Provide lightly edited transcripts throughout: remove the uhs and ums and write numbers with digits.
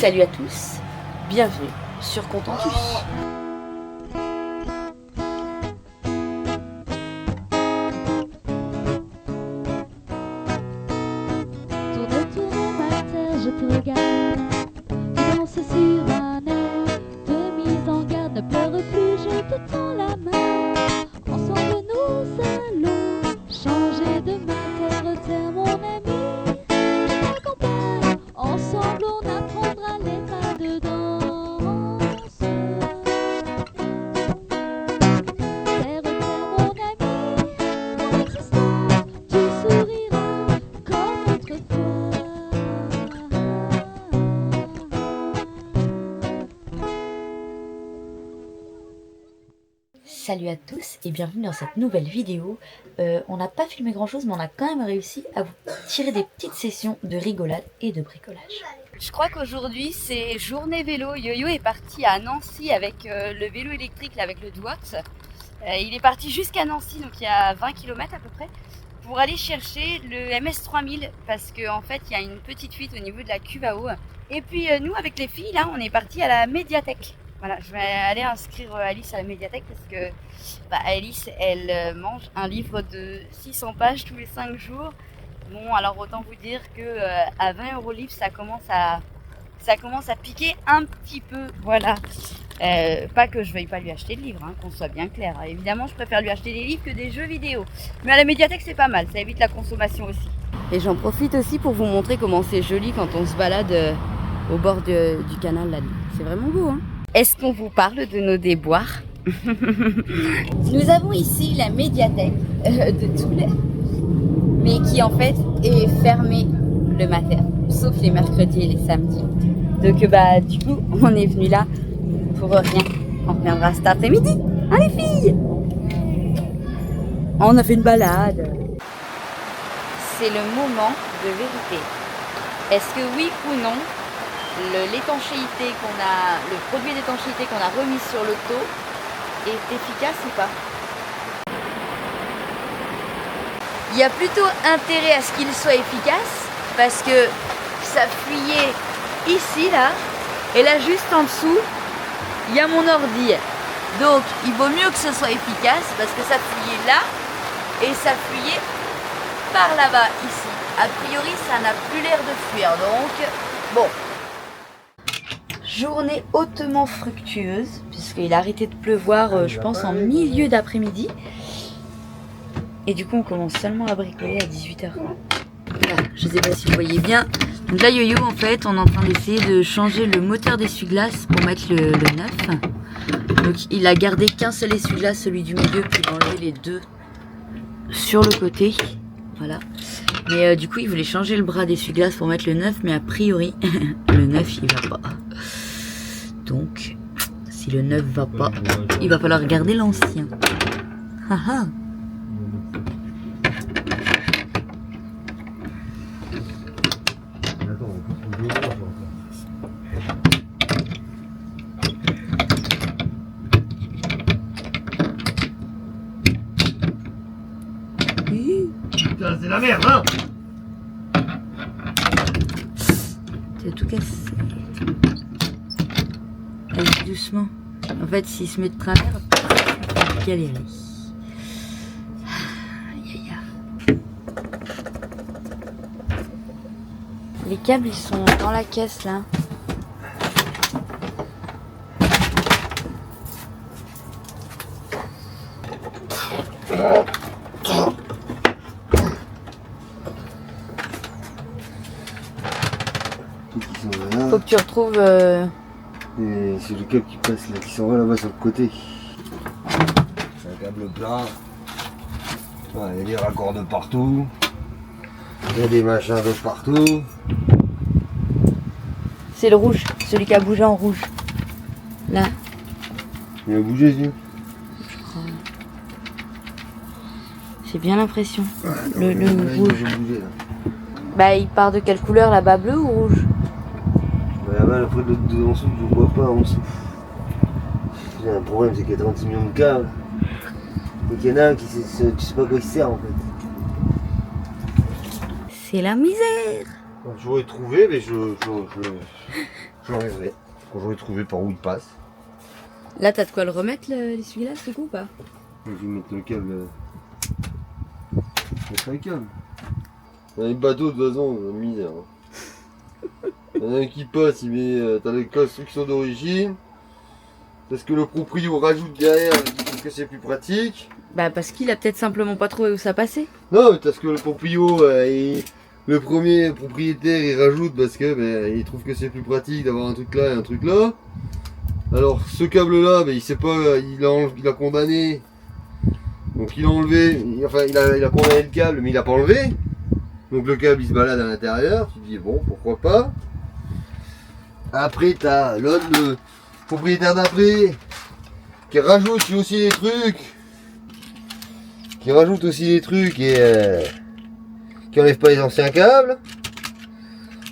Salut à tous, bienvenue sur Contentus. Tourne ma terre, je te regarde. Tu danses sur un air de mise en garde. Ne pleure plus, je te tends la main. Ensemble nous allons changer de terre, terre mon ami. Je t'accompagne, ensemble on apprendra les pas de danse. Terre, terre mon ami, mon existence, tu souriras comme autrefois. Salut à tous et bienvenue dans cette nouvelle vidéo. On n'a pas filmé grand chose mais on a quand même réussi à vous tirer des petites sessions de rigolade et de bricolage. Je crois qu'aujourd'hui c'est journée vélo. Yo-Yo est parti à Nancy avec le vélo électrique là, avec le Duox. Il est parti jusqu'à Nancy, donc il y a 20 km à peu près, pour aller chercher le MS3000 parce qu'en fait il y a une petite fuite au niveau de la cuve à eau. Et puis nous avec les filles là on est parti à la médiathèque. Voilà, je vais aller inscrire Alice à la médiathèque parce que Alice, elle mange un livre de 600 pages tous les 5 jours. Bon, alors autant vous dire que à 20 € livre, ça commence à piquer un petit peu. Voilà. Pas que je veuille pas lui acheter de livres, hein, qu'on soit bien clair. Évidemment, je préfère lui acheter des livres que des jeux vidéo. Mais à la médiathèque, c'est pas mal, ça évite la consommation aussi. Et j'en profite aussi pour vous montrer comment c'est joli quand on se balade au bord du canal là. C'est vraiment beau, hein. Est-ce qu'on vous parle de nos déboires? Nous avons ici la médiathèque de Toul, mais qui en fait est fermée le matin, sauf les mercredis et les samedis. Donc du coup, on est venu là pour rien. On reviendra cet après-midi, hein les filles? On a fait une balade. C'est le moment de vérité. Est-ce que oui ou non, l'étanchéité le produit d'étanchéité qu'on a remis sur l'auto est efficace ou pas? Il y a plutôt intérêt à ce qu'il soit efficace parce que ça fuyait ici là et là juste en dessous il y a mon ordi, donc il vaut mieux que ce soit efficace parce que ça fuyait là et ça fuyait par là-bas ici. A priori ça n'a plus l'air de fuir, donc bon. Journée hautement fructueuse, puisqu'il a arrêté de pleuvoir, je pense, en milieu d'après-midi. Et du coup, on commence seulement à bricoler à 18h. Voilà, je sais pas si vous voyez bien. Donc là, Yo-Yo, en fait, on est en train d'essayer de changer le moteur d'essuie-glace pour mettre le neuf. Donc, il a gardé qu'un seul essuie-glace, celui du milieu, puis il a enlevé les deux sur le côté. Voilà. Mais du coup, il voulait changer le bras d'essuie-glace pour mettre le neuf, mais a priori, le neuf, il va pas. Donc, si le neuf va pas, il va falloir garder l'ancien. Haha. Putain, c'est la merde, hein! C'est tout cassé. Allez, doucement. En fait, s'il se met de travers, il va galérer. Aïe, aïe. Les câbles, ils sont dans la caisse, là. Faut que tu retrouves... Et c'est le câble qui passe là, qui s'en va là-bas sur le côté. C'est un câble plat. Ouais, il y a des raccords de partout. Il y a des machins de partout. C'est le rouge, celui qui a bougé en rouge. Là. Il a bougé, celui. Je crois. J'ai bien l'impression. Le là, rouge. il a bougé, là. Bah, il part de quelle couleur là-bas? Bleu ou rouge? Là-bas, après, de en dessous, je ne vois pas en dessous. Il y a un problème, c'est qu'il y a 36 millions de câbles. Donc il y en a un qui tu sais pas à quoi il sert en fait. C'est la misère. Quand j'aurai trouvé, mais j'enlèverai. Quand j'aurai trouvé par où il passe. Là, t'as de quoi le remettre, l'essuie-glace, du coup, ou pas? Je vais mettre le câble. Mettre le câble. Dans les bateaux, de toute façon, misère. Il y en a un qui passe, il met. T'as les constructions d'origine. Parce que le proprio rajoute derrière, parce que c'est plus pratique. Bah, parce qu'il a peut-être simplement pas trouvé où ça passait. Non, mais parce que le proprio, le premier propriétaire, il rajoute parce que il trouve que c'est plus pratique d'avoir un truc là et un truc là. Alors ce câble là, il sait pas, il a condamné. Donc il a enlevé, enfin il a condamné le câble, mais il a pas enlevé. Donc le câble il se balade à l'intérieur. Tu te dis bon, pourquoi pas. Après t'as l'autre, le propriétaire d'après, qui rajoute aussi des trucs. Et qui enlève pas les anciens câbles.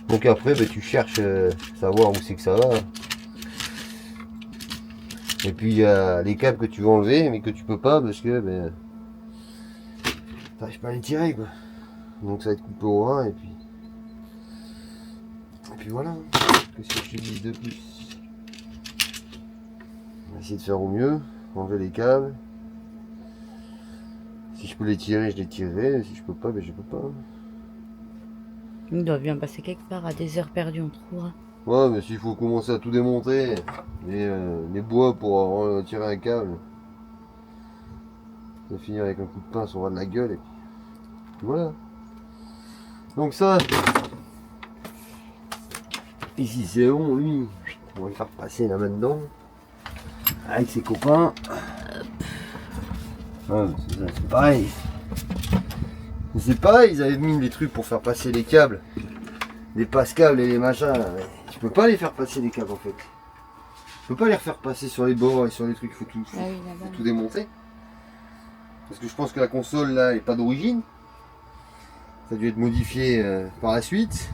Donc après tu cherches savoir où c'est que ça va. Et puis il y a les câbles que tu veux enlever mais que tu peux pas parce que t'arrives pas à les tirer quoi. Donc ça va être coupé au rein et puis voilà. Qu'est-ce que je te dis de plus? On va essayer de faire au mieux, enlever les câbles. Si je peux les tirer, je les tirerai. Si je peux pas, je peux pas. Il doit bien passer quelque part, à des heures perdues, on trouvera. Ouais, mais s'il faut commencer à tout démonter, les bois pour tirer un câble, ça va finir avec un coup de pince au ras de la gueule et puis voilà. Donc ça, ici c'est bon, lui, on va le faire passer là maintenant, avec ses copains. Ouais, c'est pareil. C'est pareil, ils avaient mis des trucs pour faire passer les câbles, les passe-câbles et les machins. Mais tu peux pas les faire passer les câbles en fait. Tu peux pas les refaire passer sur les bords et sur les trucs, faut tout démonter. Parce que je pense que la console là est pas d'origine. Ça a dû être modifié par la suite.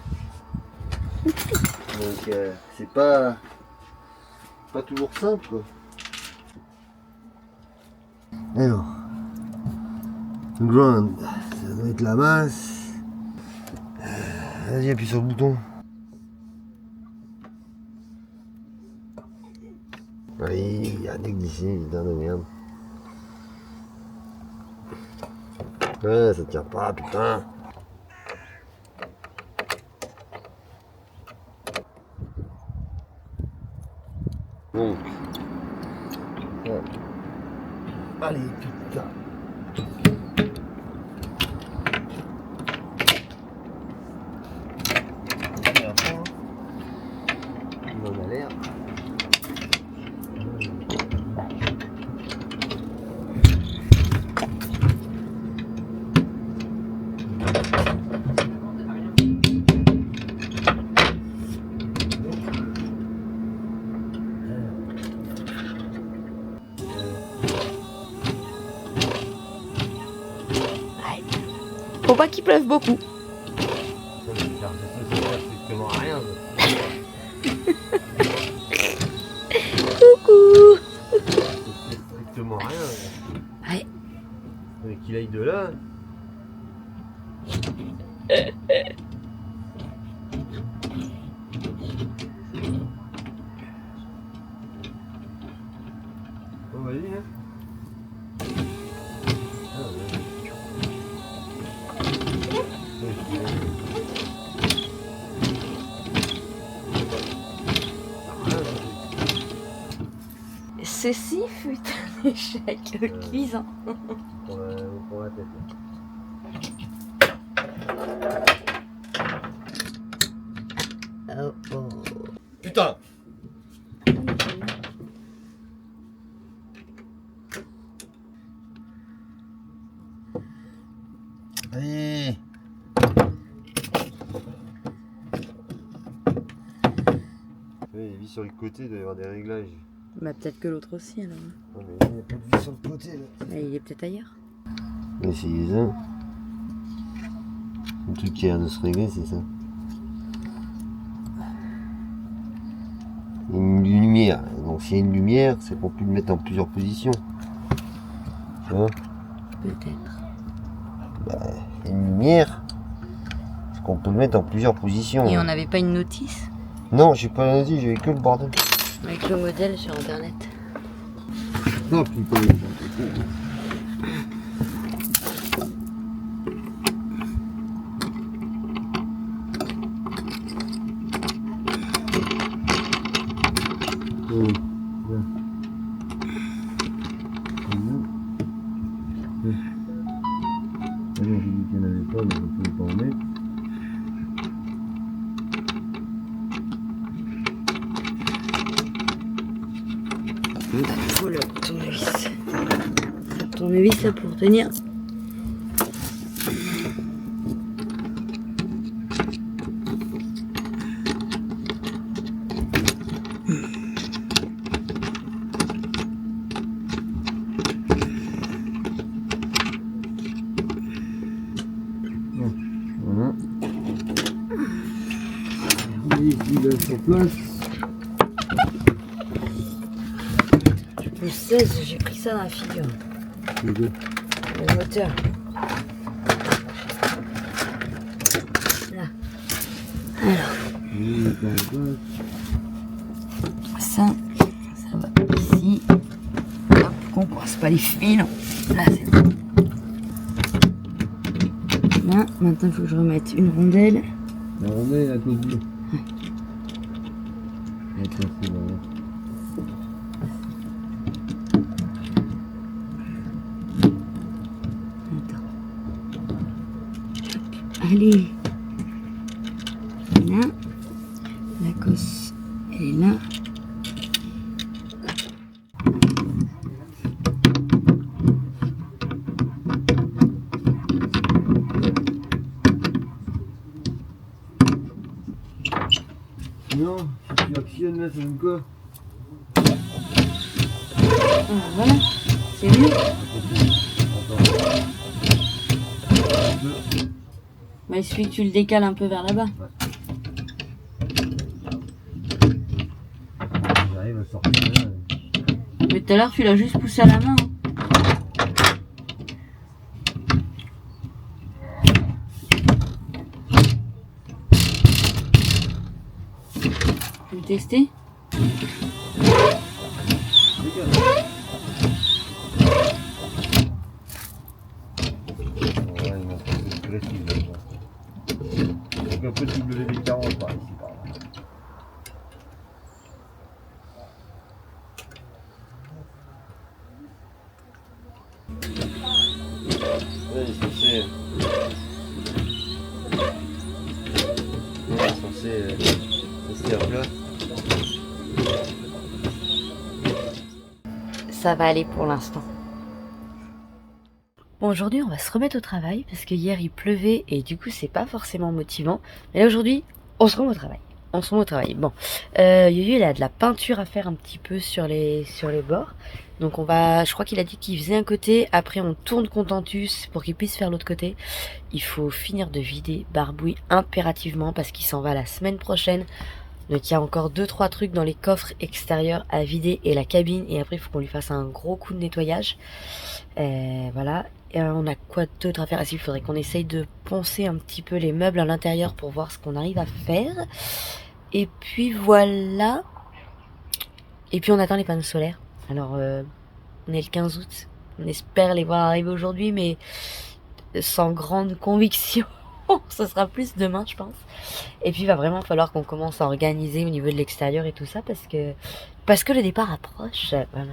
Donc c'est pas toujours simple quoi. Alors. Ground, ça doit être la masse. Vas-y, appuie sur le bouton. Allez, il y a des glissés, putain de merde. Ouais, ça tient pas, putain. Donc. Ouais. Allez, putain. Faut pas qu'il pleuve beaucoup. Ça sert strictement à rien. Coucou. Strictement rien. Ouais. Mais qu'il aille de là. Bon, vas-y, hein. Ceci fut un échec cuisant. On prend la tête. Oh oh. Putain! Allez! Il vit sur le côté, il doit y avoir des réglages. Bah peut-être que l'autre aussi alors. Oh, mais il n'y a pas de vie sur le côté là. Mais il est peut-être ailleurs. Mais c'est ça. Le truc qui a l'air de se régler, c'est ça. Il y a une lumière. Donc s'il y a une lumière, c'est qu'on peut le mettre en plusieurs positions. Tu vois? Peut-être. Bah, il y a une lumière. C'est qu'on peut le mettre en plusieurs positions. Et on n'avait pas une notice? Non, j'ai pas la notice, j'avais que le bordel. Avec le modèle sur internet. Non, puis pas j'ai dit qu'il n'y en avait pas, mais on pouvait pas en mettre. Il faut le tournevis. Le tournevis là pour tenir. Voilà. Et il est sur place. Le 16, j'ai pris ça dans la figure. Le moteur. Là. Alors. Ça va ici. Hop, qu'on coince pas les fils. Là, c'est bon. Là, maintenant il faut que je remette une rondelle. La rondelle est à côté de nous. Allez, là, la cosse, elle est là. Non, si tu actionnes là, ça donne quoi? Voilà, c'est mieux. Bah, il suffit que tu le décales un peu vers là-bas. J'arrive à sortir là. Mais tout à l'heure, tu l'as juste poussé à la main. Tu veux tester? Donc un petit WD-40 par ici, par là. Ouais, il est censé rester à plat. Ça va aller pour l'instant. Bon, aujourd'hui on va se remettre au travail parce que hier il pleuvait et du coup c'est pas forcément motivant. Mais là aujourd'hui on se remet au travail. Bon, Yoyo il a de la peinture à faire un petit peu sur les bords. Donc je crois qu'il a dit qu'il faisait un côté, après on tourne Contentus pour qu'il puisse faire l'autre côté. Il faut finir de vider Barbouille impérativement parce qu'il s'en va la semaine prochaine. Donc il y a encore 2-3 trucs dans les coffres extérieurs à vider et la cabine. Et après il faut qu'on lui fasse un gros coup de nettoyage. Voilà. Et on a quoi d'autre à faire? Il faudrait qu'on essaye de poncer un petit peu les meubles à l'intérieur pour voir ce qu'on arrive à faire. Et puis voilà. Et puis on attend les panneaux solaires. Alors on est le 15 août. On espère les voir arriver aujourd'hui, mais sans grande conviction. Ça sera plus demain, je pense. Et puis il va vraiment falloir qu'on commence à organiser au niveau de l'extérieur et tout ça parce que le départ approche. Voilà.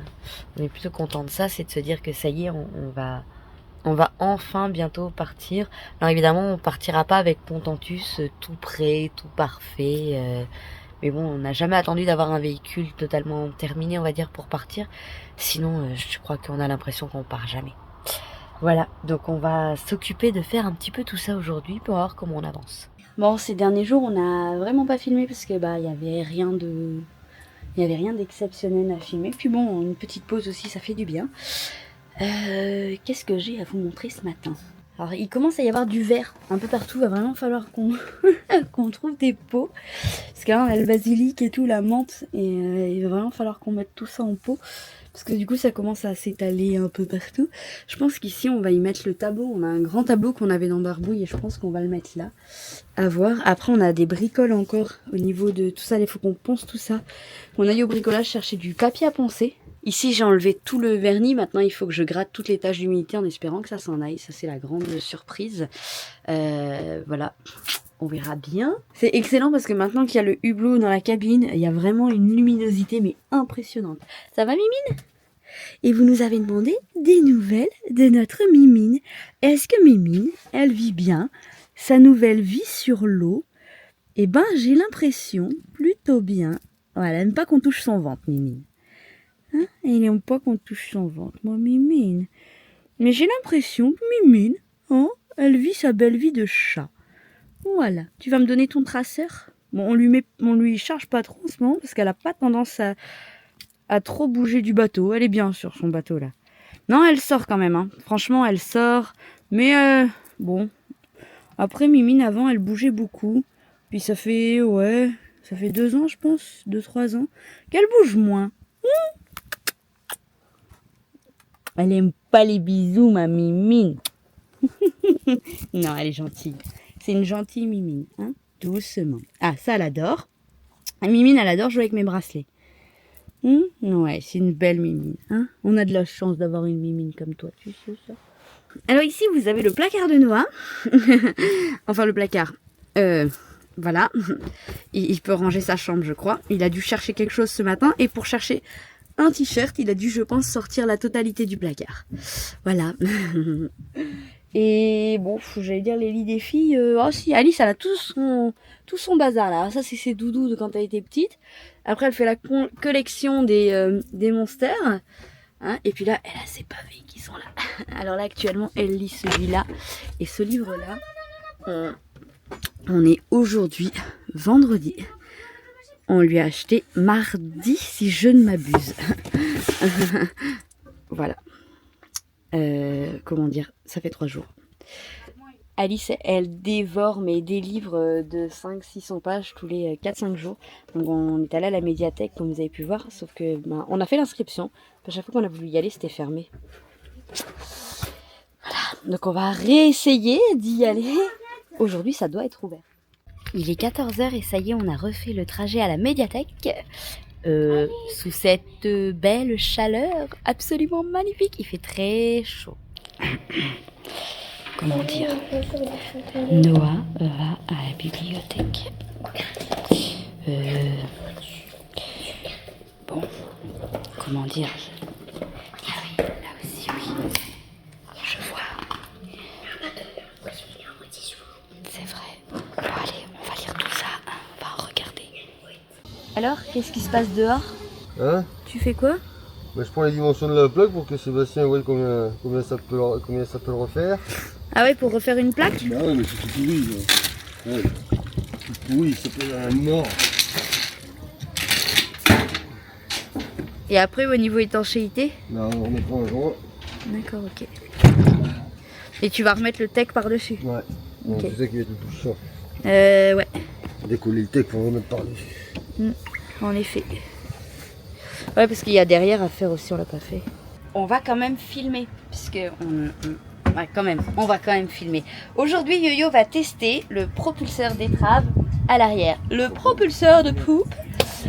On est plutôt content de ça, c'est de se dire que ça y est, on va enfin bientôt partir. Alors évidemment, on partira pas avec Contentus tout prêt, tout parfait. Mais bon, on n'a jamais attendu d'avoir un véhicule totalement terminé, on va dire, pour partir. Sinon, je crois qu'on a l'impression qu'on part jamais. Voilà, donc on va s'occuper de faire un petit peu tout ça aujourd'hui pour voir comment on avance. Bon, ces derniers jours, on n'a vraiment pas filmé parce que il y avait rien d'exceptionnel à filmer. Puis bon, une petite pause aussi, ça fait du bien. Qu'est-ce que j'ai à vous montrer ce matin? Alors, il commence à y avoir du vert un peu partout. Il va vraiment falloir qu'on qu'on trouve des pots. Parce que là, on a le basilic et tout, la menthe. Et il va vraiment falloir qu'on mette tout ça en pot. parce que du coup ça commence à s'étaler un peu partout. Je pense qu'ici on va y mettre le tableau. On a un grand tableau qu'on avait dans Barbouille et je pense qu'on va le mettre là. À voir. Après on a des bricoles encore au niveau de tout ça. Il faut qu'on ponce tout ça. On aille au bricolage chercher du papier à poncer. Ici j'ai enlevé tout le vernis. Maintenant il faut que je gratte toutes les taches d'humidité en espérant que ça s'en aille. Ça c'est la grande surprise. Voilà. On verra bien. C'est excellent parce que maintenant qu'il y a le hublot dans la cabine, il y a vraiment une luminosité mais impressionnante. Ça va Mimine? Et vous nous avez demandé des nouvelles de notre Mimine. Est-ce que Mimine, elle vit bien sa nouvelle vie sur l'eau? Eh ben j'ai l'impression plutôt bien. Voilà, elle n'aime pas qu'on touche son ventre Mimine. Hein? Elle n'aime pas qu'on touche son ventre, moi Mimine. Mais j'ai l'impression que Mimine, hein, elle vit sa belle vie de chat. Voilà, tu vas me donner ton traceur. Bon, on lui charge pas trop en ce moment parce qu'elle a pas tendance à trop bouger du bateau. Elle est bien sur son bateau là. Non, elle sort quand même. Hein. Franchement, elle sort. Mais bon. Après, Mimine, avant, elle bougeait beaucoup. Puis ça fait 2 ans, je pense. 2-3 ans. Qu'elle bouge moins. Elle aime pas les bisous, ma Mimine. Non, elle est gentille. C'est une gentille Mimine, hein, doucement. Ah, ça, elle adore. Mimine, elle adore jouer avec mes bracelets. Ouais, c'est une belle Mimine. Hein. On a de la chance d'avoir une Mimine comme toi, tu sais ça. Alors ici, vous avez le placard de Noah. Enfin, le placard. Voilà. Il peut ranger sa chambre, je crois. Il a dû chercher quelque chose ce matin. Et pour chercher un t-shirt, il a dû, je pense, sortir la totalité du placard. Voilà. Et bon, j'allais dire les lits des filles. Oh si, Alice, elle a tout son bazar là. Ça, c'est ses doudous de quand elle était petite. Après, elle fait la collection des monsters. Hein, et puis là, elle a ses pavés qui sont là. Alors là, actuellement, elle lit celui-là. Et ce livre-là, on est aujourd'hui, vendredi. On lui a acheté mardi, si je ne m'abuse. Voilà. Comment dire, ça fait 3 jours. Alice, elle dévore mais des livres de 500-600 pages tous les 4-5 jours. Donc on est allé à la médiathèque comme vous avez pu voir, sauf que on a fait l'inscription. À chaque fois qu'on a voulu y aller, c'était fermé. Voilà, donc on va réessayer d'y aller. Aujourd'hui, ça doit être ouvert. Il est 14h et ça y est, on a refait le trajet à la médiathèque. Sous cette belle chaleur absolument magnifique. Il fait très chaud. Comment dire, Noah va à la bibliothèque. Bon, comment dire, ah oui, là aussi oui, je vois. C'est vrai. Bon allez, on va lire tout ça, hein. On va en regarder. Alors, qu'est-ce qui se passe dehors? Hein? Tu fais quoi? Bah, je prends les dimensions de la plaque pour que Sébastien voie combien ça peut le refaire. Ah ouais, pour refaire une plaque? Bah ouais, mais c'est tout pourri. Ouais. Tout pourri, ça peut être un mort. Et après, au niveau étanchéité? Non, on met pas un joint. D'accord, ok. Et tu vas remettre le tech par-dessus? Ouais. Donc, Ok. c'est ça qui va être le plus chiant. Ouais. Décoller le tech pour remettre par-dessus. En effet. Ouais, parce qu'il y a derrière à faire aussi, on l'a pas fait. On va quand même filmer, puisque ouais, on va quand même filmer. Aujourd'hui, Yo-Yo va tester le propulseur d'étrave à l'arrière. Le propulseur de poupe,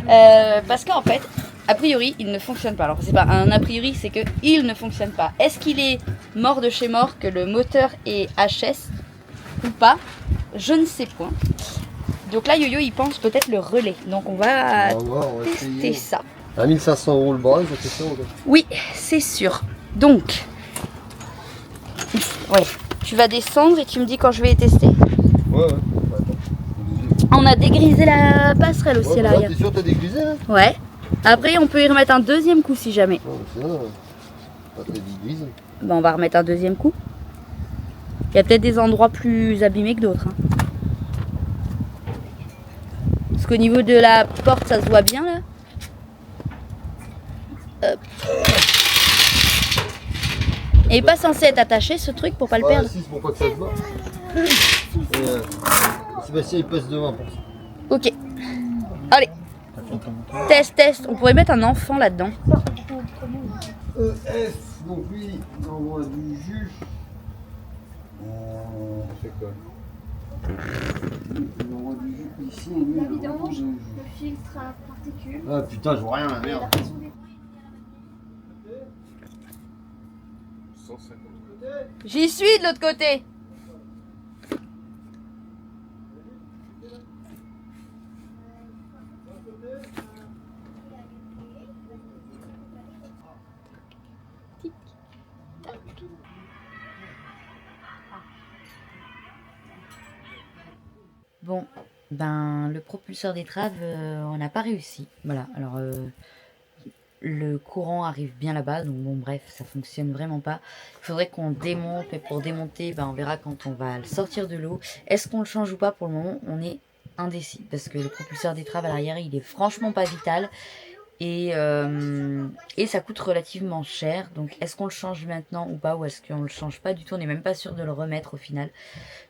parce qu'en fait, a priori, il ne fonctionne pas. Alors, c'est pas un a priori, c'est que il ne fonctionne pas. Est-ce qu'il est mort de chez mort, que le moteur est HS ou pas? Je ne sais point. Donc là, Yo-Yo, il pense peut-être le relais. Donc on va tester ça. À 1500 € le bras, c'est sûr. Oui, c'est sûr. Donc, ouais, tu vas descendre et tu me dis quand je vais les tester. Ouais. On a dégrisé la passerelle aussi à l'arrière. T'es sûr que t'as dégrisé là? Ouais. Après, on peut y remettre un deuxième coup si jamais. Non, mais c'est là. Pas très dégrisé. Bon, on va remettre un deuxième coup. Il y a peut-être des endroits plus abîmés que d'autres. Hein. Parce qu'au niveau de la porte, ça se voit bien là. Hop. Et il est pas censé être attaché ce truc pour pas le perdre. Si, c'est pour pas que ça se bat. Et Sébastien il passe devant pour ça. Ok. Allez. Test. On pourrait mettre un enfant là-dedans. F, donc lui, il envoie du jus. On fait quoi? Il envoie du jus ici et lui, il envoie du jus. Le filtre à particules. Ah putain, je vois rien, la merde. 150. J'y suis de l'autre côté. Bon, ben le propulseur d'étrave, on n'a pas réussi. Voilà, alors le courant arrive bien là-bas, donc bon bref, ça fonctionne vraiment pas. Il faudrait qu'on démonte, mais pour démonter, ben, on verra quand on va le sortir de l'eau. Est-ce qu'on le change ou pas? Pour le moment, on est indécis, parce que le propulseur d'étrave à l'arrière, il est franchement pas vital. Et ça coûte relativement cher. Donc est-ce qu'on le change maintenant ou pas? Ou est-ce qu'on le change pas du tout? On n'est même pas sûr de le remettre au final.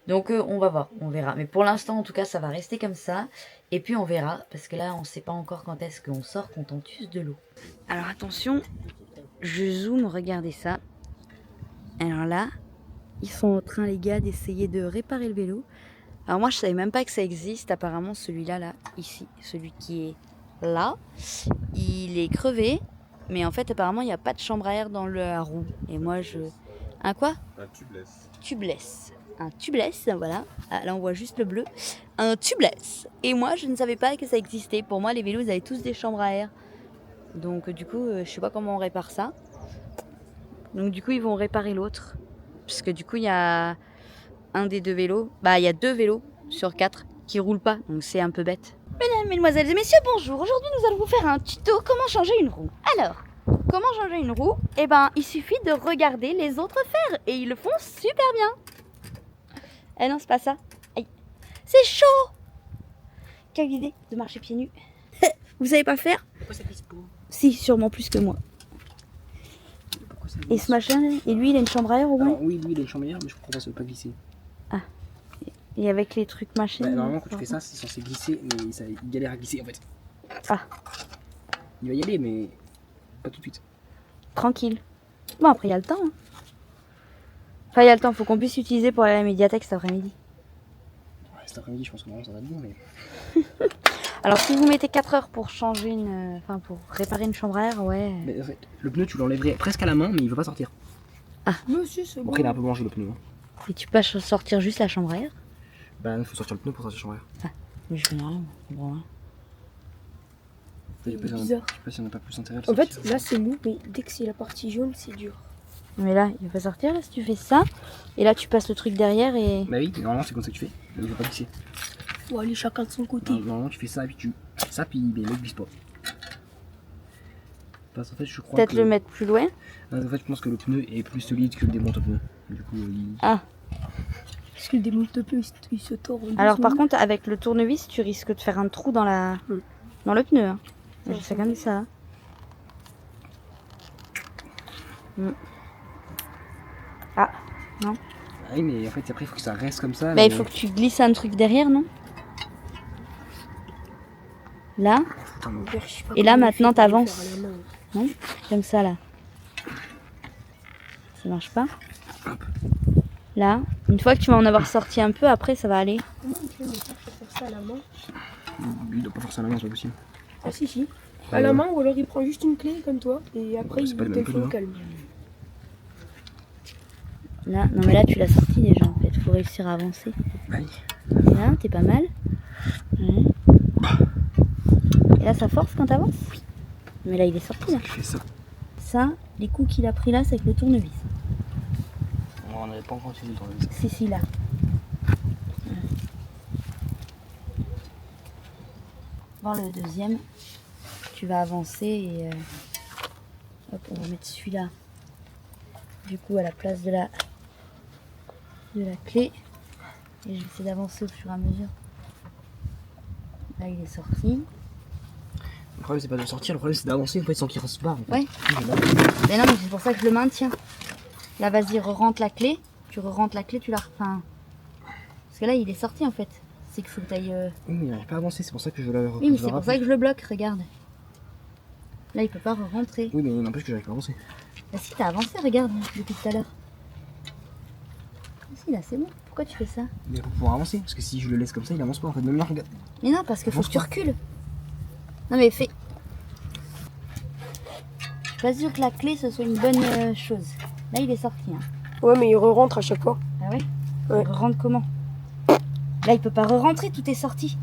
Donc on va voir, on verra. Mais pour l'instant en tout cas ça va rester comme ça. Et puis on verra. Parce que là on sait pas encore quand est-ce qu'on sort, quand on use de l'eau. Alors attention, je zoome, regardez ça. Alors là, ils sont en train les gars d'essayer de réparer le vélo. Alors moi je savais même pas que ça existe. Apparemment celui-là, là, ici, celui qui est là, il est crevé, mais en fait apparemment il n'y a pas de chambre à air dans la roue. Et moi je... Un quoi? Un tubeless. Tubeless. Un tubeless, voilà. Ah, là on voit juste le bleu. Un tubeless. Et moi je ne savais pas que ça existait. Pour moi les vélos ils avaient tous des chambres à air. Donc du coup je sais pas comment on répare ça. Donc du coup ils vont réparer l'autre. Parce que du coup il y a un des deux vélos. Bah il y a 2 vélos sur 4 qui roulent pas. Donc c'est un peu bête. Mesdames, mesdemoiselles et messieurs, bonjour. Aujourd'hui, nous allons vous faire un tuto comment changer une roue. Alors, comment changer une roue? Eh ben, il suffit de regarder les autres faire et ils le font super bien. Eh non, c'est pas ça. Aïe. C'est chaud. Quelle idée de marcher pieds nus. Vous savez pas faire? Pourquoi ça glisse pas? Si, sûrement plus que moi. Pourquoi ça Et glisse? ce machin, et lui, il a une chambre à air au moins? Alors, oui, lui, il a une chambre à air, mais je comprends pas, ça veut pas glisser. Et avec les trucs machin. Bah, normalement, quand tu fais ça, c'est censé glisser, mais ça, il galère à glisser en fait. Ah. Il va y aller, mais pas tout de suite. Tranquille. Bon, après, il y a le temps. Hein. Enfin, il y a le temps, faut qu'on puisse l'utiliser pour aller à la médiathèque cet après-midi. Ouais, cet après-midi, je pense que normalement, ça va être bon, mais. Alors, si vous mettez 4 heures pour changer une. Enfin, pour réparer une chambre à air, ouais. Mais en fait, le pneu, tu l'enlèverais presque à la main, mais il veut pas sortir. Monsieur, c'est Bon, après, il a un peu mangé le pneu. Hein. Et tu peux sortir juste la chambre à air? Bah, il faut sortir le pneu pour sortir la chambre à air. Mais je comprends rien. Bon, hein. Je sais pas si on a- bizarre. Je sais pas si on a pas plus intérêt à le En fait, sortir. là c'est mou, mais dès que c'est la partie jaune, c'est dur. Mais là, il va pas sortir là si tu fais ça. Et là, tu passes le truc derrière et. Bah oui, mais normalement, c'est comme ça que tu fais. Il veut pas glisser. Faut aller chacun de son côté. Normalement, tu fais ça, et puis tu fais ça, puis ben, l'autre glisse pas. Parce qu'en fait, je crois Peut-être que... le mettre plus loin. En fait, je pense que le pneu est plus solide que le démonte-pneu. Du coup, il... Ah. Parce que le démonte-pneu, il se tord en deux Alors, par secondes. contre, avec le tournevis, tu risques de faire un trou dans la. Dans le pneu. Hein. Je sais quand même ça. Hein. Ah. Ah oui, mais en fait, après, il faut que ça reste comme ça. Bah, mais... il faut que tu glisses un truc derrière, non? Là. Attends, mais- Je sais pas Et là, comment maintenant, il fait pour le t'avances. faire à la main. Non? Comme ça, là. Ça marche pas? Là. Une fois que tu vas en avoir sorti un peu, après, ça va aller. Comment il fait mon père pour faire ça à la main? Il doit pas faire ça à la main, c'est pas possible. Ah si, si. Ah, À la ouais. main, ou alors il prend juste une clé comme toi, et après Ouais, c'est il pas le te même le fait pneu, au hein. calme. Là. Non, mais là, tu l'as sorti déjà, en fait. Faut réussir à avancer. Aïe. Là, t'es pas mal. Ouais. Et là, ça force quand t'avances? Mais là, il est sorti, là. Je fais ça. Ça, les coups qu'il a pris là, c'est avec le tournevis. On n'avait pas encore utilisé le tournevis. Si, là. Voir le deuxième. Tu vas avancer et... hop, on va mettre celui-là. Du coup, à la place de la clé. Et je vais essayer d'avancer au fur et à mesure. Là, il est sorti. Le problème, c'est pas de sortir, le problème, c'est d'avancer en fait, sans qu'il reste barre. En fait. Ouais. Mais non, mais c'est pour ça que je le maintiens. Là, vas-y, re-rentre la clé. Tu re-rentres la clé, tu la... Enfin... Parce que là, il est sorti, en fait. C'est qu'il faut que t'ailles... Oui, mais il n'arrive pas à avancer, c'est pour ça que je le Oui, mais c'est pour ça que je le bloque, regarde. Là, il peut pas rentrer. Oui, mais n'empêche que j'arrive pas à avancer. Bah si, t'as avancé, regarde, depuis tout à l'heure. Si, là, c'est bon. Pourquoi tu fais ça? Mais pour pouvoir avancer, parce que si je le laisse comme ça, il avance pas en fait. Même là, regarde. Mais non, parce qu'il faut que tu Avance recules. Non, mais fais... Je suis pas sûre que la clé, ce soit une bonne chose. Là, il est sorti, hein. Ouais, mais il re-rentre à chaque fois. Ah ouais? Ouais. Il rentre comment? Là, il peut pas re-rentrer, tout est sorti.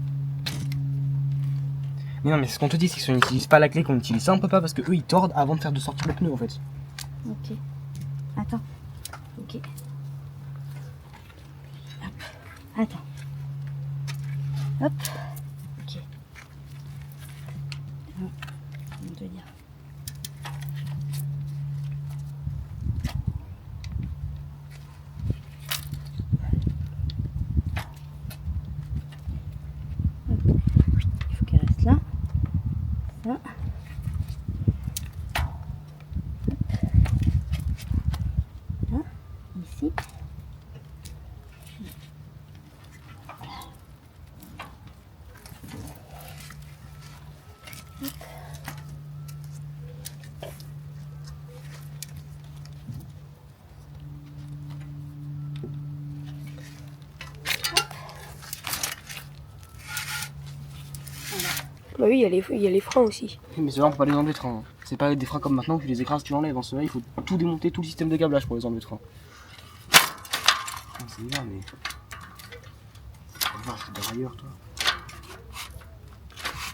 Mais non, mais ce qu'on te dit, c'est que si on n'utilise pas la clé, qu'on utilise ça, on peut pas parce que eux ils tordent avant de faire de sortir le pneu en fait. Ok. Attends. Ok. Hop. Attends. Hop. Ok. Comment te dire? Hop. Il faut qu'elle reste là. Ça. Ici. Bah oui, il y a les freins aussi. Mais ceux-là on peut pas les enlever train. C'est pas des freins comme maintenant, tu les écrases, tu l'enlèves. En ceux-là, il faut tout démonter, tout le système de câblage pour les enlever train. C'est là, mais. Ah, c'est des railleurs, toi.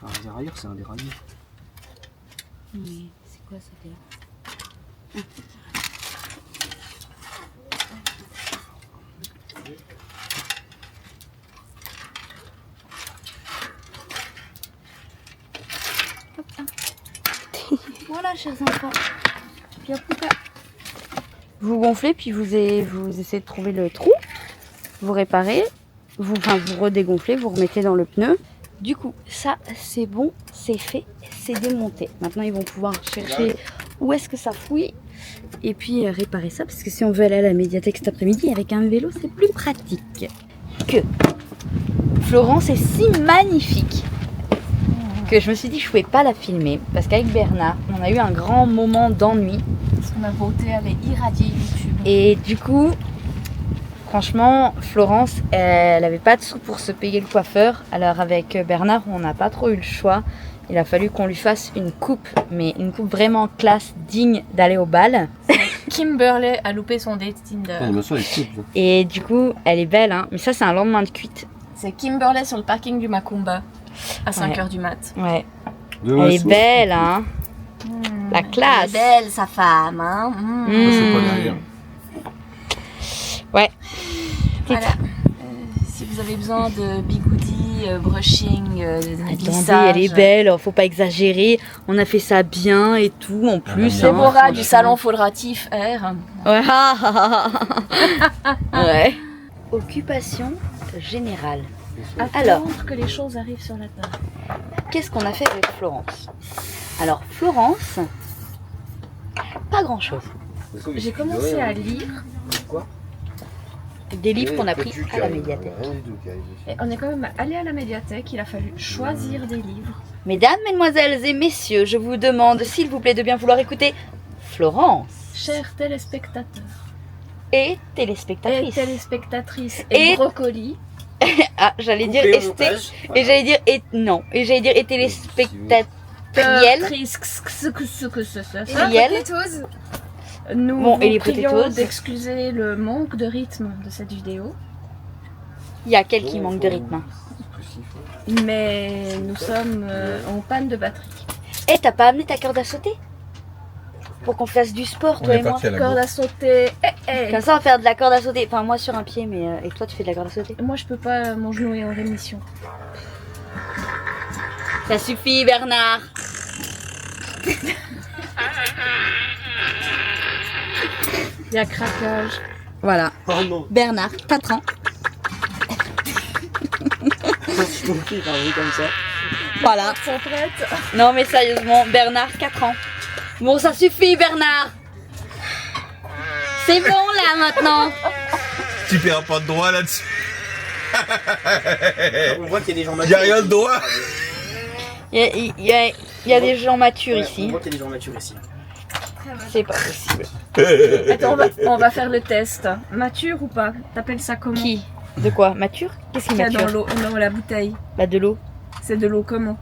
Un dérailleur, c'est un dérailleur. Mais c'est quoi ça déjà? Voilà, chers enfants. Puis après, vous gonflez, puis vous essayez de trouver le trou. Vous réparez, vous redégonflez, vous remettez dans le pneu. Du coup, ça, c'est bon, c'est fait, c'est démonté. Maintenant, ils vont pouvoir chercher où est-ce que ça fouille et puis réparer ça. Parce que si on veut aller à la médiathèque cet après-midi, avec un vélo, c'est plus pratique. Que Florence est si magnifique que je me suis dit que je pouvais pas la filmer. Parce qu'avec Bernard, on a eu un grand moment d'ennui. Parce que ma beauté avait irradié YouTube. Et du coup, franchement, Florence, elle n'avait pas de sous pour se payer le coiffeur. Alors avec Bernard, on n'a pas trop eu le choix. Il a fallu qu'on lui fasse une coupe, mais une coupe vraiment classe, digne d'aller au bal. Kimberley a loupé son date Tinder. le son est cool. Et du coup, elle est belle, hein. Mais ça, c'est un lendemain de cuite. C'est Kimberley sur le parking du Macumba à 5h Ouais. du mat. Ouais. Elle est belle, hein. La classe. Elle est belle, sa femme. Hein. C'est pas derrière. Ouais. Voilà. Si vous avez besoin de bigoudi, brushing, Attendez, lissage. elle est belle, faut pas exagérer. On a fait ça bien et tout, en plus. bien. hein. Déborah du salon Faudratif R. Ouais. Ouais. Occupation générale. Alors, Attendre que les choses arrivent sur la table. qu'est-ce qu'on a fait avec Florence? Alors, Florence, pas grand-chose. J'ai commencé à lire. Des livres qu'on a pris à la médiathèque. Et on est quand même allé à la médiathèque. Il a fallu choisir des livres. Mesdames, mesdemoiselles et messieurs, je vous demande, s'il vous plaît, de bien vouloir écouter Florence Chers téléspectateurs et et téléspectatrices. téléspectatrices Et- et brocolis. Ah, j'allais dire esté, et j'allais dire et non, et j'allais dire et téléspectatrielles. Triel. Nous Bon, et les vous prions potatoes. d'excuser le manque de rythme de cette vidéo, Il y a quel qui manque de rythme. mais nous sommes en panne de batterie. Eh, t'as pas amené ta corde à sauter? Pour qu'on fasse du sport, toi et moi. Corde à sauter. Comme ça, on va faire de la corde à sauter. Enfin, moi sur un pied, mais et toi, tu fais de la corde à sauter. Moi, je peux pas, mon genou est en rémission. Ça suffit, Bernard. Il y a craquage. Voilà. Bernard, 4 ans. Comme ça. Voilà. Ils sont prêtes. Non, mais sérieusement, Bernard, 4 ans. Bon, ça suffit, Bernard. C'est bon, là, maintenant. Tu perds pas de droit là-dessus. On voit qu'il y a des gens Il matures. y a rien de droit. Il y a des gens matures Ouais, ici. On voit qu'il y a des gens matures ici. C'est pas possible. Attends, on va faire le test. Mature ou pas? T'appelles ça comment? Qui? De quoi? Mature? Qu'est-ce qui Qu'il y a dans mature? l'eau, dans la bouteille. Bah de l'eau. C'est de l'eau comment?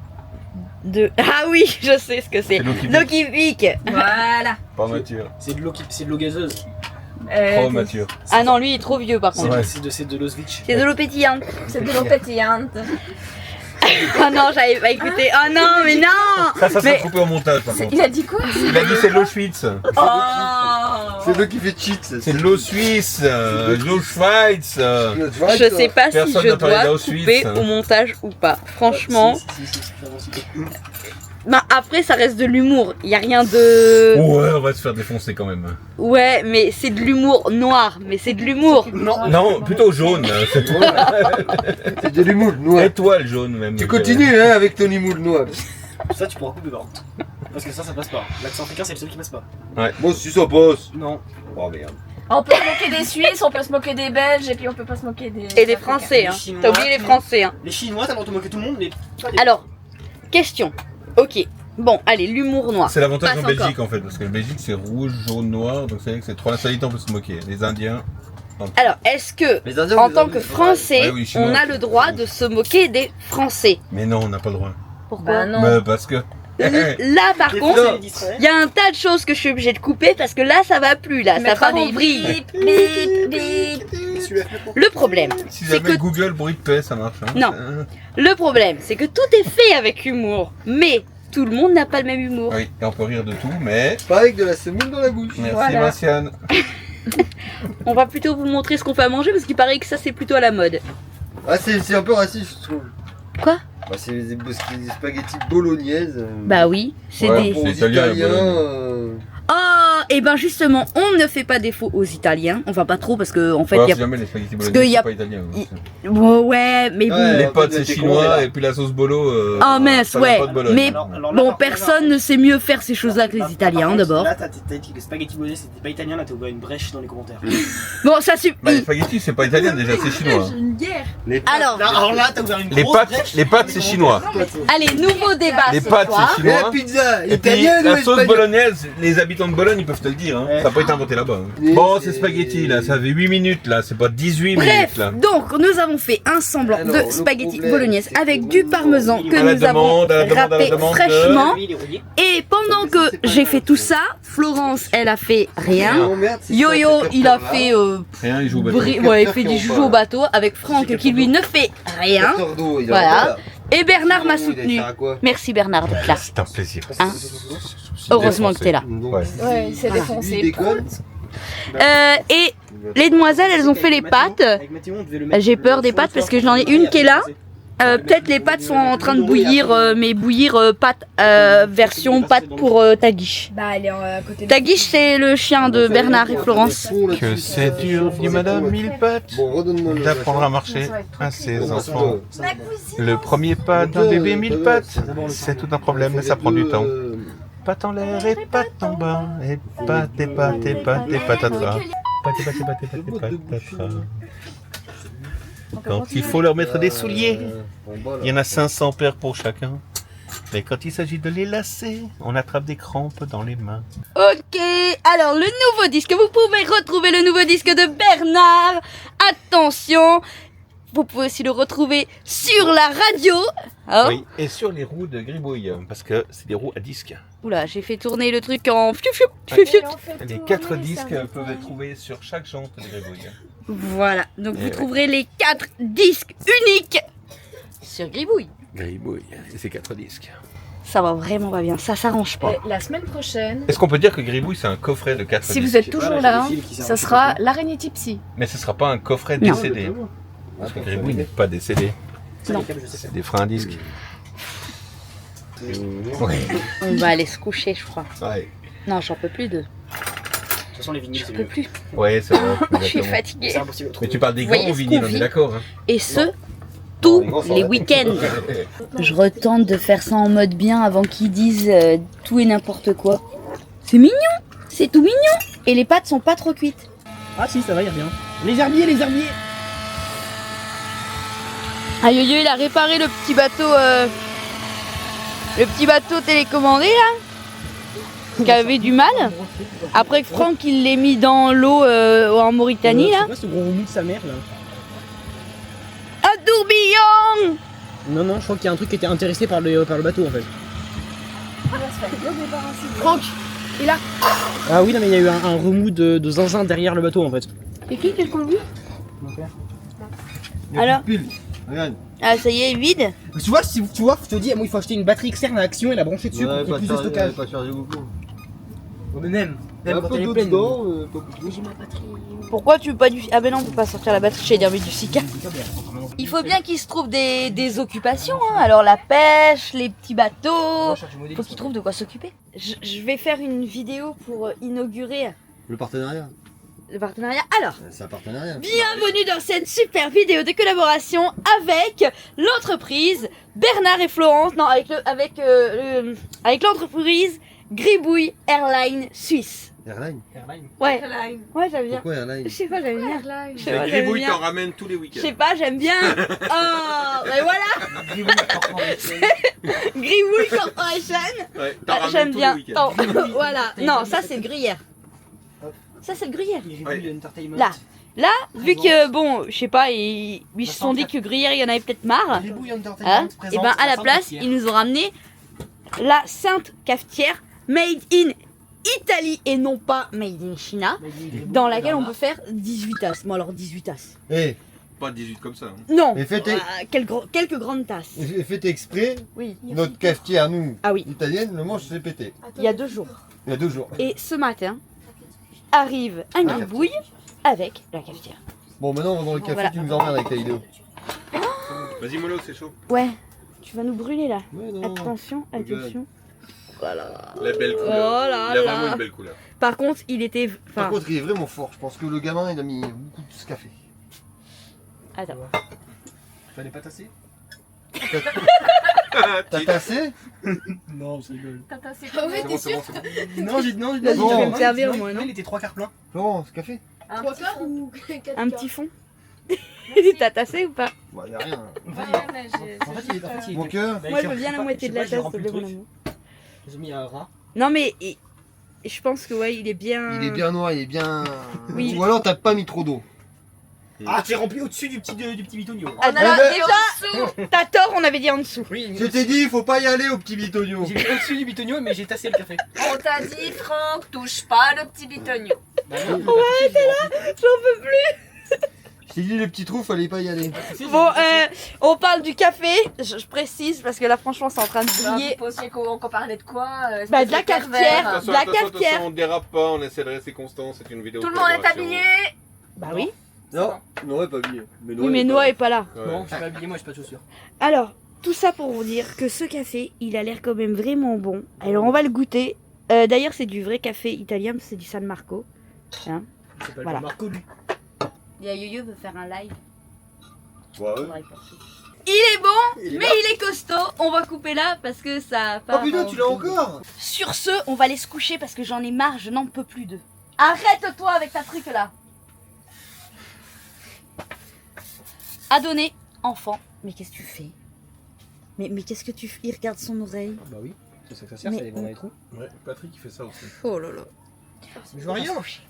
Ah oui, je sais ce que c'est. C'est l'eau qui L'eau qui pique. Voilà. Pas mature. C'est de l'eau gazeuse. Trop mature. Ah non, lui il est trop vieux par contre. Ouais. C'est de l'eau Switch. C'est de l'eau pétillante. C'est de l'eau pétillante. Oh non, j'avais pas écouté. Oh non, mais non. Ça sera Mais- coupé au montage par contre. Il a dit quoi? Il a dit c'est de l'eau Schwitz. Oh. C'est l'eau qui fait cheat. C'est de l'eau suisse, de l'eau Schweiz. Je sais pas si Personne je n'a parlé dois d'Auschwitz. couper au montage ou pas. Franchement, bah après ça reste de l'humour. Il y a rien de. Ouais, on va se faire défoncer quand même. Ouais, mais c'est de l'humour noir. Mais c'est de l'humour. Non, plutôt jaune. C'est de l'humour noir. Étoile jaune même. Tu continues hein, avec ton humour noir. Ça, tu pourras couper par contre. Parce que ça passe pas. L'accent africain, c'est le seul qui passe pas. Moi si ça passe. Non. Oh merde. On peut se moquer des Suisses, on peut se moquer des Belges, et puis on peut pas se moquer des. Et des Français, hein. Les Chinois. T'as oublié les Français, hein. Les Chinois, t'as le droit de te moquer tout le monde, mais pas les. Alors, question. Ok. Bon, allez, l'humour noir. C'est l'avantage Passe en Belgique en fait, parce que le Belgique c'est rouge, jaune, noir, donc c'est vrai que c'est trois nationalités on peut se moquer. Les Indiens. Alors, est-ce que, Les Indiens, en les tant Indiens, que Français, Ouais, oui, Chinois. on a le droit de se moquer des Français? Mais non, on n'a pas le droit. Pourquoi? Bah non. Bah, parce que. Là, par Les contre, Français, les distraient. il y a un tas de choses que je suis obligée de couper parce que là, ça va plus, là. Ça Mettra part en des vrille. bip, bip, bip. Et celui-là, maintenant. Le problème, Si c'est jamais que Google bruit de paix, ça marche. Hein. Non. le problème, c'est que tout est fait avec humour, mais tout le monde n'a pas le même humour. Oui, et on peut rire de tout, mais. Pas avec de la semoule dans la bouche. Merci Voilà. Vinciane. On va plutôt vous montrer ce qu'on fait à manger parce qu'il paraît que ça, c'est plutôt à la mode. Ah c'est un peu raciste je trouve. Quoi? Bah c'est des spaghettis bolognaises. Bah oui, c'est Ouais, des. Pour c'est les italien, Italiens. Bologne. Oh, et ben justement, on ne fait pas défaut aux Italiens. Enfin, pas trop parce que en fait, Alors, il y si jamais les spaghettis Parce bolognaises, qu'il y a- c'est pas italien. a. Bon, ouais, mais bon. Ouais. Les en pâtes fait, c'est t'es chinois con, là. et puis la sauce bolo. Ah, mince, ça vient ouais. pas de Bologne. Mais Alors là, bon, par personne contre, ne sait mieux faire ces choses-là que là, les Italiens par contre, d'abord. Là, t'as dit que les spaghettis bolognaises c'était pas italien, là t'as ouvert une brèche dans les commentaires. Bon, ça Bah, les suffit. spaghettis c'est pas italien déjà, c'est chinois. Une guerre. Les pâtes. Alors, Alors là, t'as ouvert une Les grosse pâtes, brèche les pâtes dans c'est les chinois. allez, nouveau débat Les ce pâtes soir. c'est Et la chinois. pizza Et puis italienne la ou sauce espagnole? bolognaise, les habitants de Bologne ils peuvent te le dire, hein. Ouais. Ça n'a pas été inventé là-bas. hein. Mais Bon, c'est- c'est spaghetti là, ça fait 8 minutes là, c'est pas 18 minutes Bref, là. donc nous avons fait un semblant Alors, de le spaghetti problème, bolognaise c'est avec que du nous, parmesan que à la nous avons demande, à la demande, à la râpé demande de- fraîchement. Oui, il est rouillé. Et pendant que C'est pas j'ai grave. fait tout ça, Florence, elle a fait rien. Non, merde, c'est Yo-Yo, ça, il a capteur fait là. Rien, il joue au bateau. ouais, il fait qui du ont joujou pas, au là. bateau avec Franck C'est qui lui ne fait rien. Capteur d'eau, il a Voilà. pas, là. Et Bernard m'a Sinon, il soutenu. sert à quoi? Merci Bernard d'être là. C'est un plaisir. Hein Heureusement que t'es là. Donc, Ouais. Ouais, c'est lui, défoncé. déconne. Et les demoiselles, elles ont fait les pâtes. Avec Mathéo, on devait le mettre- J'ai peur des pâtes parce que j'en ai une qui est là. Peut-être les pâtes sont en train de bouillir, mais bouillir pâtes version pâtes pour Taguiche. Bah, elle est à côté de. Taguiche, c'est le chien de Bernard et Florence. Que c'est dur, dit Madame Millepattes, Bon, redonne-moi le. d'apprendre à marcher à ses Bon, enfants. ça, Le premier pas d'un bébé mille pattes, c'est tout un problème, mais ça prend du temps. Pattes en l'air et pattes en bas, et pattes et pattes et pattes et patatras. Pattes et pattes et pattes et pattes et patatras. Quand il faut leur mettre des souliers, il y en a 500 paires pour chacun. Mais quand il s'agit de les lacer, on attrape des crampes dans les mains. Ok, alors le nouveau disque, vous pouvez retrouver le nouveau disque de Bernard. Attention, vous pouvez aussi le retrouver sur la radio. Oh. Oui, et sur les roues de Gribouille, parce que c'est des roues à disque. Oula, j'ai fait tourner le truc en fiou fiou fiou fiou. Les 4 disques peuvent être trouvés sur chaque jante de Gribouille. Voilà, donc Eh vous ouais. trouverez les 4 disques uniques sur Gribouille. Gribouille, et c'est 4 disques. Ça va vraiment pas bien, ça s'arrange pas. Et la semaine prochaine, Est-ce qu'on peut dire que Gribouille c'est un coffret de 4 si disques? vous êtes toujours Voilà, là, j'ai des fils qui ça servent sera à ça. l'araignée Tipsy. Mais ce sera pas un coffret Non. décédé. Parce que Gribouille n'est pas décédé. Non. C'est des freins à disque. Ouais. On va aller se coucher, je crois. Ouais, Non, j'en peux plus de. De toute façon, les vinyles, J'en c'est peux mieux. plus. ouais c'est vrai. Je suis exactement. fatiguée. C'est impossible de Mais trouver. tu parles des Vous voyez grands ce vinyles, qu'on on vit est d'accord hein. Et ce, tous les week-ends. Je retente de faire ça en mode bien avant qu'ils disent tout et n'importe quoi. C'est mignon, c'est tout mignon. Et les pâtes sont pas trop cuites. Ah si, ça va, il y a bien. Les herbiers, les herbiers. Ah Yo-Yo il a réparé le petit bateau télécommandé là, qui avait du mal. Après que Franck il l'ait mis dans l'eau en Mauritanie là. C'est quoi ce gros remous de sa mère là? Un tourbillon! Non, je crois qu'il y a un truc qui était intéressé par le bateau en fait. Franck, il a... Ah oui, non, mais il y a eu un remous de zinzin derrière le bateau en fait. C'est qui le conduit? Mon père. Alors? Pile. Regarde. Ah ça y est, vide. Tu vois, si tu vois, je te dis, moi il faut acheter une batterie externe à Action et la brancher dessus Ouais, pour qu'il y ait plus de stockage. pas chargé beaucoup. Mais même Un quand peu elle est d'eau pleine. dedans, pas beaucoup. Pourquoi tu veux pas du... Ah ben non, on peut pas sortir la batterie, j'allais dire mais du Sika. Il faut bien qu'il se trouve des occupations, hein. Alors la pêche, les petits bateaux, faut qu'il trouve de quoi s'occuper. Je vais faire une vidéo pour inaugurer Le partenariat. le partenariat. Alors, C'est un partenariat. bienvenue dans cette super vidéo de collaboration avec l'entreprise Bernard et Florence, non avec l'entreprise Gribouille Airline Suisse. Airline. Ouais, ouais j'aime bien. Pourquoi Airline? Je sais pas, j'aime bien. Je sais pas, La j'aime gribouille bien. t'en ramène tous les Je week-ends. sais pas, j'aime bien. Oh, ben voilà, Gribouille Corporation. Ouais, t'en Ah, ramènes j'aime tous bien. les week-ends. Attends, voilà. Non, ça c'est le gruyère. Ça c'est le gruyère. Ouais. Là. Là, vu que bon, je sais pas, ils se sont dit que gruyère il y en avait peut-être marre. Hein, et ben à la place, ils nous ont ramené la Sainte Cafetière made in Italie et non pas made in China, dans laquelle on peut faire 18 tasses. Bon alors 18 tasses. Eh, Pas 18 comme ça. Hein. Non. Et faites- Quelques grandes tasses. faites exprès, Oui. notre cafetière, nous, Ah oui. italienne, le manche s'est pété. Il y a 2 jours. Il y a 2 jours. Et ce matin arrive un gribouille avec la cafetière. Bon, maintenant on va dans le café, Voilà. tu nous emmerdes avec ta vidéo. Vas-y mollo, c'est chaud. Ouais. Tu vas nous brûler là. Ouais, non. Attention, attention. Voilà. La belle couleur. Oh là Il a là. vraiment une belle couleur. Par contre, il était. Par Enfin, contre, il est vraiment fort. Je pense que le gamin, il a mis beaucoup de ce café. attends. Fallait pas tasser? T'as tassé? Non, c'est rigole. C'est bon, c'est bon, c'est bon. Non, j'ai non, Vas-y, tu vas me servir, moi, non? Il était 3 quarts plein. Florence, café? Un Un petit fond. T'as tassé ou pas? Bah, y a rien. En fait, il Mon cœur? Moi, je veux bien la moitié de la tasse, s'il te plaît, mon amour. J'ai mis un rat. Non, mais je pense que ouais, il est bien. Il est bien noir, il est bien. Oui. Ou alors t'as pas mis trop d'eau. Ah, j'ai rempli au-dessus du petit bitonio. Ah, a déjà, t'as tort, on avait dit en dessous. Oui, Je t'ai dit, faut pas y aller au petit bitonio. j'ai mis au-dessus du bitonio, mais j'ai tassé le café. On t'a dit, Franck, touche pas le petit bitonio. Bah non, ouais, t'es là. J'en peux plus. Je t'ai dit, les petits trous, fallait pas y aller. Bon, on parle du café, je précise, parce que là, franchement, c'est en train de Vous briller. pensiez qu'on parlait de quoi Bah, de la cafetière. Attention, La attention, cafetière. attention, on dérape pas, on essaie de rester constant, c'est une vidéo. Tout de le monde est collaboration. habillé. Bah oui. Non, Noah est pas habillé. Oui, mais Noah est pas là. Ouais. Non, je suis pas habillé, moi, j'ai pas de chaussures. Alors, tout ça pour vous dire que ce café, il a l'air quand même vraiment bon. Alors, on va le goûter. D'ailleurs, c'est du vrai café italien, c'est du San Marco. Hein. C'est pas Voilà. le Marco, lui. Il y a Yo-Yo veut faire un live. Ouais, Il est bon, mais il est costaud. On va couper là parce que ça. Oh putain, tu l'as encore? Sur ce, on va aller se coucher parce que j'en ai marre, je n'en peux plus d'eux. Arrête-toi avec ta truc là. Adonné, enfant. Mais qu'est-ce que tu fais? Mais qu'est-ce que tu fais? Il regarde son oreille. Bah oui, c'est ça que ça sert, Mais- ça les vend dans les trous. Ouais, Patrick il fait ça aussi. Oh là là. Mais je vois rien. On va se coucher.